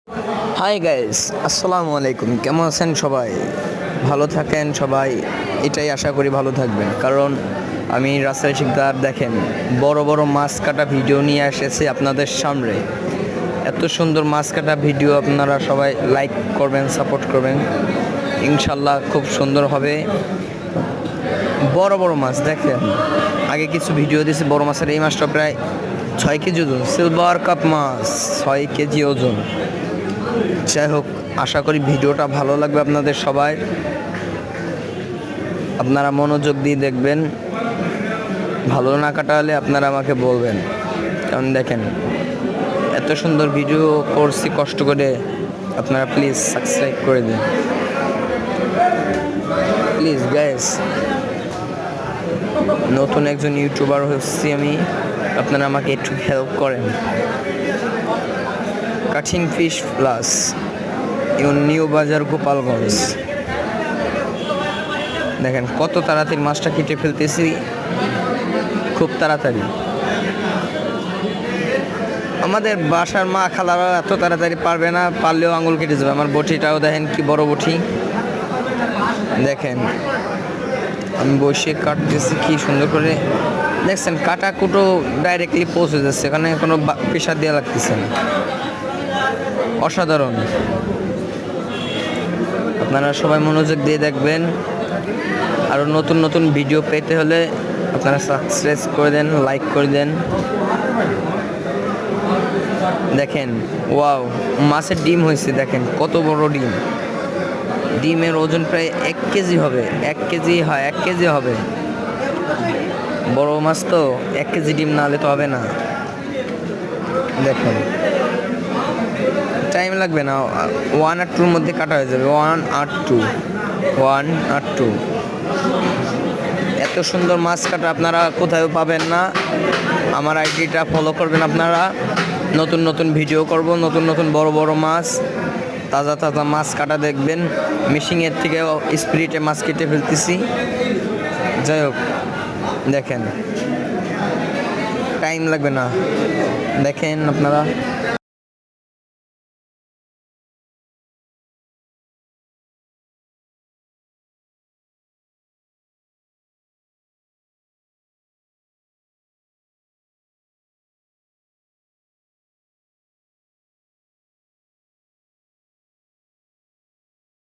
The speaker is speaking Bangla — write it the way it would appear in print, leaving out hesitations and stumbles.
হাই গাইস, আসসালামু আলাইকুম। কেমন আছেন সবাই? ভালো থাকেন সবাই, এটাই আশা করি ভালো থাকবেন। কারণ আমি রাসেল শিকদার দেখেন বড় বড় মাছ কাটা ভিডিও নিয়ে এসেছি আপনাদের সামনে। এত সুন্দর মাছ কাটা ভিডিও আপনারা সবাই লাইক করবেন, সাপোর্ট করবেন, ইনশাল্লাহ খুব সুন্দর হবে। বড় বড় মাছ দেখেন, আগে কিছু ভিডিও দিয়েছি বড় মাছের। এই মাছটা প্রায় 6 কেজি ওজন, সিলভার কাপ মাছ, 6 কেজি ওজন। যাই হোক, আশা করি ভিডিওটা ভালো লাগবে আপনাদের সবাই। আপনারা মনোযোগ দিয়ে দেখবেন। ভালো না কাটা হলে আপনারা আমাকে বলবেন। কারণ দেখেন এত সুন্দর ভিডিও করছি কষ্ট করে, আপনারা প্লিজ সাবস্ক্রাইব করে দিন প্লিজ গাইস। নতুন একজন ইউটিউবার হচ্ছি আমি, আপনারা আমাকে একটু হেল্প করেন। কাটিং ফিশ প্লাস, নিউ বাজার, গোপালগঞ্জ। দেখেন কত তাড়াতাড়ি মাছটা কেটে ফেলতেছি, খুব তাড়াতাড়ি। আমাদের বাসার মা খালারা এত তাড়াতাড়ি পারবে না, পারলেও আঙুল কেটে যাবে। আমার বটিটাও দেখেন কি বড় বটি, দেখেন আমি বসে কাটতেছি কি সুন্দর করে। দেখছেন কাটা কুটো ডাইরেক্টলি পৌঁছে যাচ্ছে, এখানে কোনো প্রেশার দেওয়া লাগতেছে না। অসাধারণ। আপনারা সবাই মনোযোগ দিয়ে দেখবেন। আরও নতুন নতুন ভিডিও পেতে হলে আপনারা সাবস্ক্রাইব করে দেন, লাইক করে দেন। দেখেন ওয়াও, মাছের ডিম হয়েছে, দেখেন কত বড় ডিম। ডিমের ওজন প্রায় 1 কেজি হবে, 1 কেজি হয়, 1 কেজি হবে। বড় মাছ তো 1 কেজি ডিম না হলে তো হবে না। দেখেন টাইম লাগবে না, 1 আর 2-র মধ্যে কাটা হয়ে যাবে। 1 আর 2, 1 আর 2। এত সুন্দর মাছ কাটা আপনারা কোথাও পাবেন না। আমার আইডিটা ফলো করবেন আপনারা। নতুন নতুন ভিডিও করব, নতুন নতুন বড় বড় মাছ, তাজা তাজা মাছ কাটা দেখবেন। মেশিনের থেকে স্পিরিটে মাছ কেটে ফেলতেছি। যাই হোক, দেখেন টাইম লাগবে না, দেখেন আপনারা।